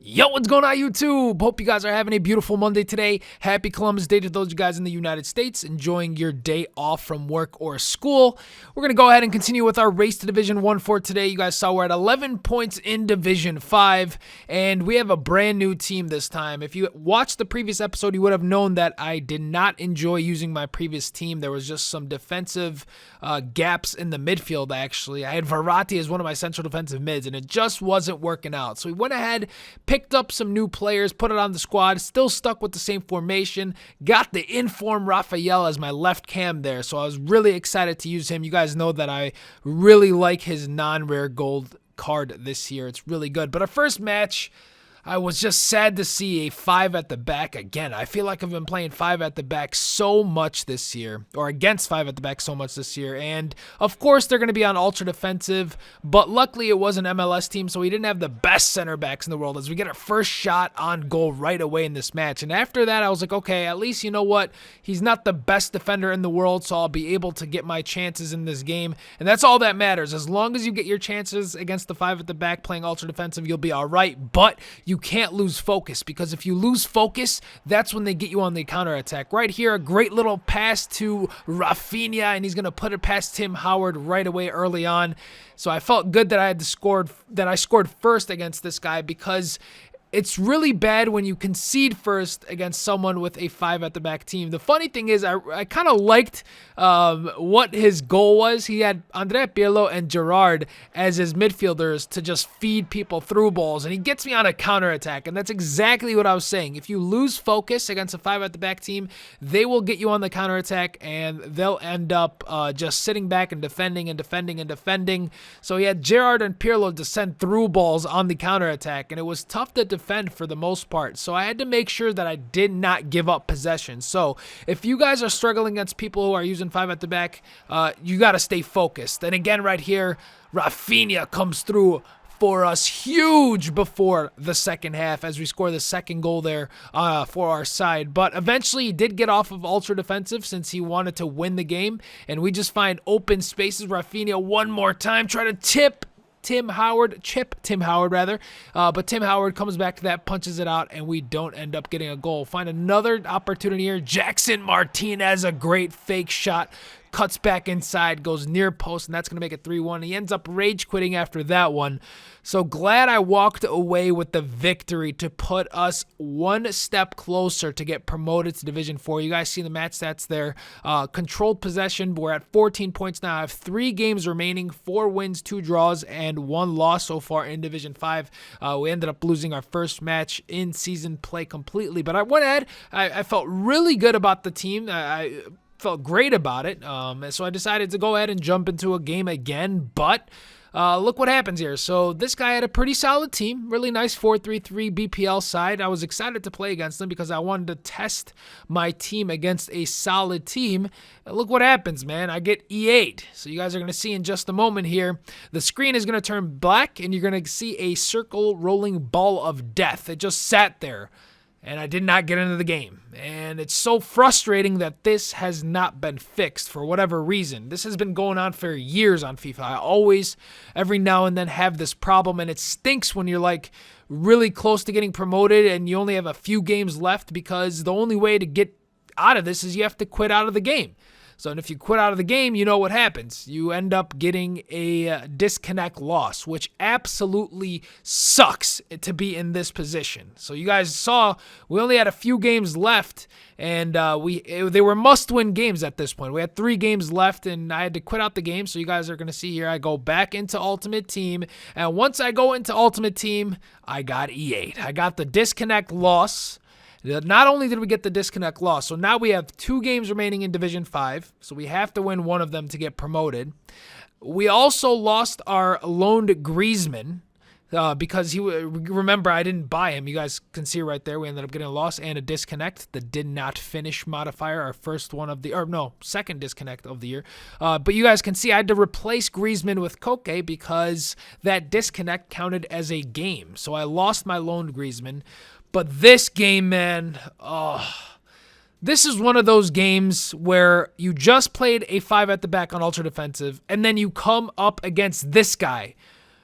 Yo, what's going on, YouTube? Hope you guys are having a beautiful Monday today. Happy Columbus Day to those of you guys in the United States enjoying your day off from work or school. We're going to go ahead and continue with our race to Division 1 for today. You guys saw we're at 11 points in Division 5, and we have a brand new team this time. If you watched the previous episode, you would have known that I did not enjoy using my previous team. There was just some defensive gaps in the midfield, actually. I had Verratti as one of my central defensive mids, and it just wasn't working out. So we went ahead, picked up some new players, put it on the squad, still stuck with the same formation, got the informed Rafael as my left cam there, so I was really excited to use him. You guys know that I really like his non-rare gold card this year. It's really good. But our first match, I was just sad to see a 5 at the back again. I feel like I've been playing 5 at the back so much this year, or against 5 at the back so much this year. And of course, they're going to be on ultra defensive, but luckily it was an MLS team, so we didn't have the best center backs in the world as we get our first shot on goal right away in this match. And after that, I was like, okay, at least you know what? He's not the best defender in the world, so I'll be able to get my chances in this game. And that's all that matters. As long as you get your chances against the 5 at the back playing ultra defensive, you'll be all right. But you can't lose focus, because if you lose focus, that's when they get you on the counterattack. Right here, a great little pass to Rafinha, and he's going to put it past Tim Howard right away early on. So I felt good that I scored first against this guy, because it's really bad when you concede first against someone with a 5 at the back team. The funny thing is, I kind of liked what his goal was. He had Andrea Pirlo and Gerard as his midfielders to just feed people through balls, and he gets me on a counterattack, and that's exactly what I was saying. If you lose focus against a 5 at the back team, they will get you on the counterattack, and they'll end up just sitting back and defending and defending and defending. So he had Gerard and Pirlo to send through balls on the counterattack, and it was tough to defend for the most part. So I had to make sure that I did not give up possession. So if you guys are struggling against people who are using 5 at the back, you got to stay focused. And again, right here, Rafinha comes through for us huge before the second half as we score the second goal there for our side. But eventually he did get off of ultra defensive since he wanted to win the game, and we just find open spaces. Rafinha one more time, try to chip Tim Howard, but Tim Howard comes back to that, punches it out, and we don't end up getting a goal. Find another opportunity here. Jackson Martinez, a great fake shot, cuts back inside, goes near post, and that's going to make it 3-1. He ends up rage quitting after that one. So glad I walked away with the victory to put us one step closer to get promoted to Division 4. You guys see the match stats there. Controlled possession. We're at 14 points now. I have 3 games remaining, 4 wins, 2 draws, and 1 loss so far in Division 5. We ended up losing our first match in season play completely. But I went ahead. I felt really good about the team. I felt great about it. So I decided to go ahead and jump into a game again. But look what happens here. So this guy had a pretty solid team, really nice 4-3-3 BPL side. I was excited to play against them because I wanted to test my team against a solid team. And look what happens, man. I get E8. So you guys are going to see in just a moment here, the screen is going to turn black, and you're going to see a circle rolling ball of death. It just sat there, and I did not get into the game. And it's so frustrating that this has not been fixed for whatever reason. This has been going on for years on FIFA. I always, every now and then, have this problem, and it stinks when you're like really close to getting promoted and you only have a few games left, because the only way to get out of this is you have to quit out of the game. So if you quit out of the game, you know what happens. You end up getting a disconnect loss, which absolutely sucks to be in this position. So you guys saw we only had a few games left, and they were must-win games at this point. We had 3 games left, and I had to quit out the game. So you guys are going to see here, I go back into Ultimate Team, and once I go into Ultimate Team, I got E8. I got the disconnect loss. Not only did we get the disconnect loss, so now we have 2 games remaining in Division 5, so we have to win one of them to get promoted. We also lost our loaned Griezmann because remember, I didn't buy him. You guys can see right there, we ended up getting a loss and a disconnect. The did not finish modifier, our second disconnect of the year. But you guys can see I had to replace Griezmann with Koke because that disconnect counted as a game. So I lost my loaned Griezmann. But this game, man, this is one of those games where you just played a 5 at the back on ultra defensive, and then you come up against this guy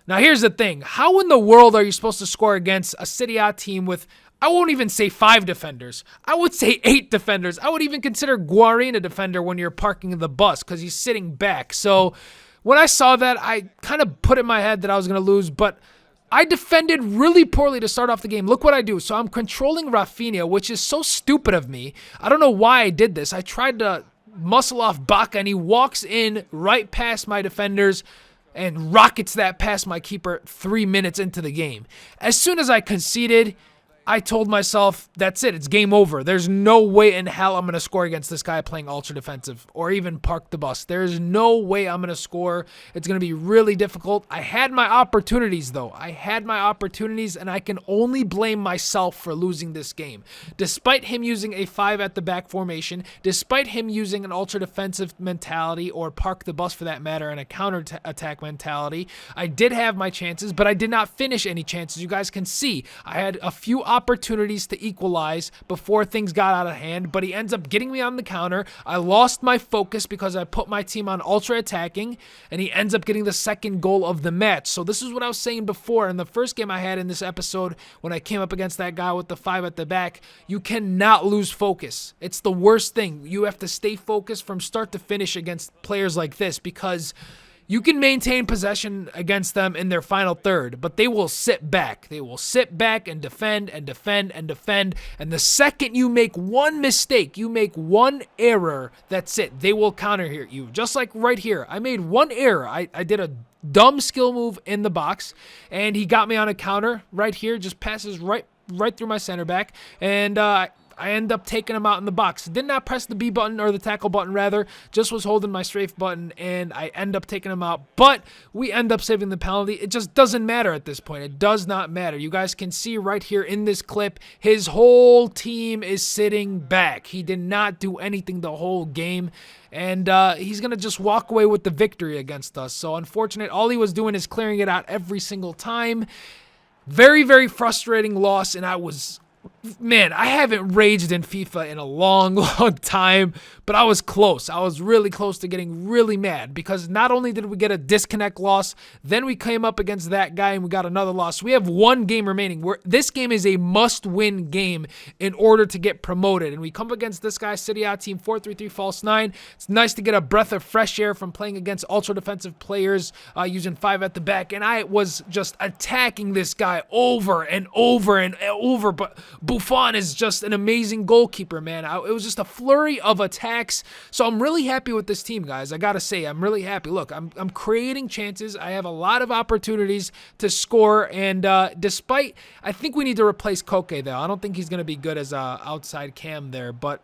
Now, here's the thing. How in the world are you supposed to score against a Serie A team with, I won't even say 5 defenders. I would say 8 defenders. I would even consider Guarin a defender when you're parking the bus because he's sitting back. So when I saw that, I kind of put in my head that I was going to lose, but I defended really poorly to start off the game. Look what I do. So I'm controlling Rafinha, which is so stupid of me. I don't know why I did this. I tried to muscle off Baca, and he walks in right past my defenders and rockets that past my keeper 3 minutes into the game. As soon as I conceded, I told myself, that's it. It's game over. There's no way in hell I'm going to score against this guy playing ultra defensive or even park the bus. There's no way I'm going to score. It's going to be really difficult. I had my opportunities, though. I had my opportunities, and I can only blame myself for losing this game. Despite him using a 5 at the back formation, despite him using an ultra defensive mentality, or park the bus for that matter, and a counter attack mentality, I did have my chances, but I did not finish any chances. You guys can see I had a few opportunities to equalize before things got out of hand, but he ends up getting me on the counter. I lost my focus because I put my team on ultra attacking, and he ends up getting the second goal of the match. So this is what I was saying before in the first game I had in this episode when I came up against that guy with the 5 at the back. You cannot lose focus. It's the worst thing. You have to stay focused from start to finish against players like this, because you can maintain possession against them in their final third, but they will sit back. They will sit back and defend and defend and defend. And the second you make one mistake, you make one error, that's it. They will counter hit you. Just like right here. I made one error. I did a dumb skill move in the box, and he got me on a counter right here. Just passes right through my center back. And I end up taking him out in the box. Did not press the B button, or the tackle button rather, just was holding my strafe button, and I end up taking him out. But we end up saving the penalty. It just doesn't matter at this point. It does not matter. You guys can see right here in this clip, his whole team is sitting back. He did not do anything the whole game, and he's going to just walk away with the victory against us. So unfortunate. All he was doing is clearing it out every single time. Very, very frustrating loss, and man, I haven't raged in FIFA in a long, long time, but I was close. I was really close to getting really mad, because not only did we get a disconnect loss, then we came up against that guy and we got another loss. We have one game remaining. This game is a must-win game in order to get promoted, and we come against this guy, Serie A team 4-3-3 false 9. It's nice to get a breath of fresh air from playing against ultra-defensive players using 5 at the back, and I was just attacking this guy over and over and over, but Buffon is just an amazing goalkeeper, man. It was just a flurry of attacks. So I'm really happy with this team, guys. I gotta say, I'm really happy. Look, I'm creating chances. I have a lot of opportunities to score, and despite, I think we need to replace Koke though. I don't think he's gonna be good as a outside cam there, but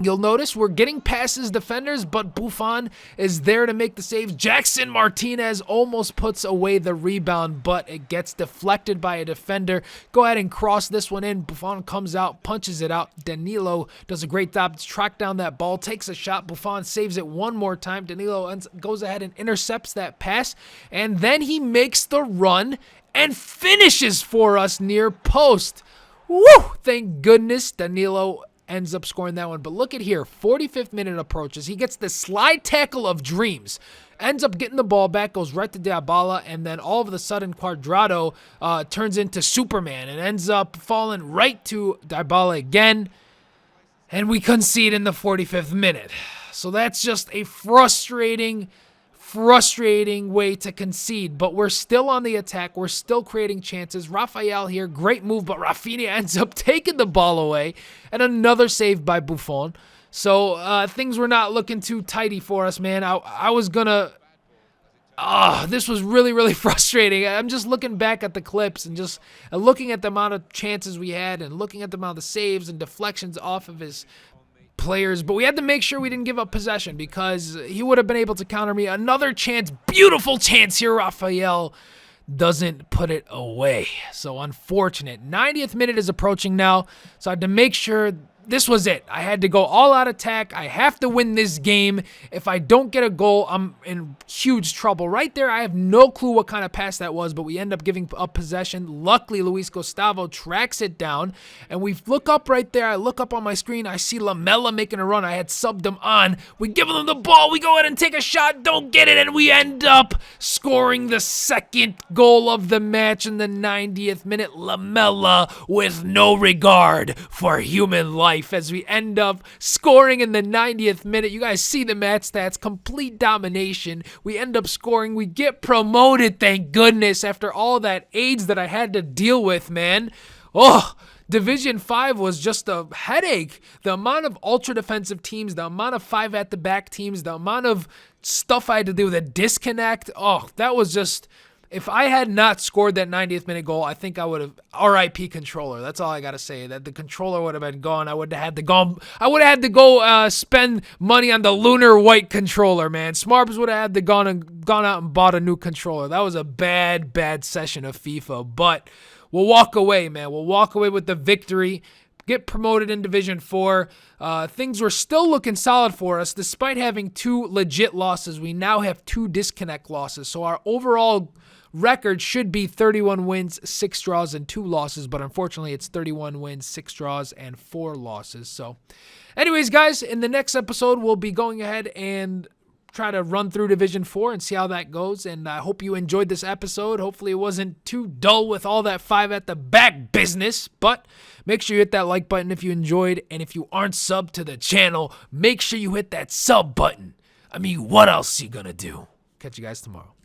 you'll notice we're getting past his defenders, but Buffon is there to make the saves. Jackson Martinez almost puts away the rebound, but it gets deflected by a defender. Go ahead and cross this one in. Buffon comes out, punches it out. Danilo does a great job to track down that ball, takes a shot. Buffon saves it one more time. Danilo goes ahead and intercepts that pass, and then he makes the run and finishes for us near post. Woo! Thank goodness Danilo ends up scoring that one. But look at here, 45th minute approaches. He gets the slide tackle of dreams, ends up getting the ball back, goes right to Dybala, and then all of a sudden Cuadrado turns into Superman and ends up falling right to Dybala again, and we concede in the 45th minute. So that's just a frustrating way to concede, but we're still on the attack. We're still creating chances. Rafael here, great move, but Rafinha ends up taking the ball away, and another save by Buffon. So things were not looking too tidy for us, man. I was gonna... this was really, really frustrating. I'm just looking back at the clips and just looking at the amount of chances we had and looking at the amount of saves and deflections off of his players, but we had to make sure we didn't give up possession, because he would have been able to counter me. Another chance, beautiful chance here. Rafael doesn't put it away. So unfortunate. 90th minute is approaching now, so I had to make sure, this was it. I had to go all out attack. I have to win this game. If I don't get a goal, I'm in huge trouble. Right there, I have no clue what kind of pass that was, but we end up giving up possession. Luckily, Luis Gustavo tracks it down, and we look up right there. I look up on my screen. I see Lamela making a run. I had subbed him on. We give him the ball. We go ahead and take a shot. Don't get it, and we end up scoring the second goal of the match in the 90th minute. Lamela with no regard for human life as we end up scoring in the 90th minute. You guys see the match stats, complete domination. We end up scoring. We get promoted, thank goodness, after all that AIDS that I had to deal with, man. Oh, Division 5 was just a headache. The amount of ultra defensive teams, the amount of 5 at the back teams, the amount of stuff I had to do, the disconnect. Oh, that was just... If I had not scored that 90th minute goal, I think I would have RIP controller. That's all I gotta say. That the controller would have been gone. I would have had to go spend money on the lunar white controller, man. Smarbs would have had to gone out and bought a new controller. That was a bad session of FIFA. But we'll walk away, man. We'll walk away with the victory. Get promoted in Division 4. Things were still looking solid for us. Despite having 2 legit losses, we now have 2 disconnect losses. So our overall record should be 31 wins, 6 draws, and 2 losses. But unfortunately, it's 31 wins, 6 draws, and 4 losses. So anyways, guys, in the next episode, we'll be going ahead and try to run through Division 4 and see how that goes. And I hope you enjoyed this episode. Hopefully it wasn't too dull with all that 5 at the back business. But make sure you hit that like button if you enjoyed. And if you aren't subbed to the channel, make sure you hit that sub button. I mean, what else are you gonna do? Catch you guys tomorrow.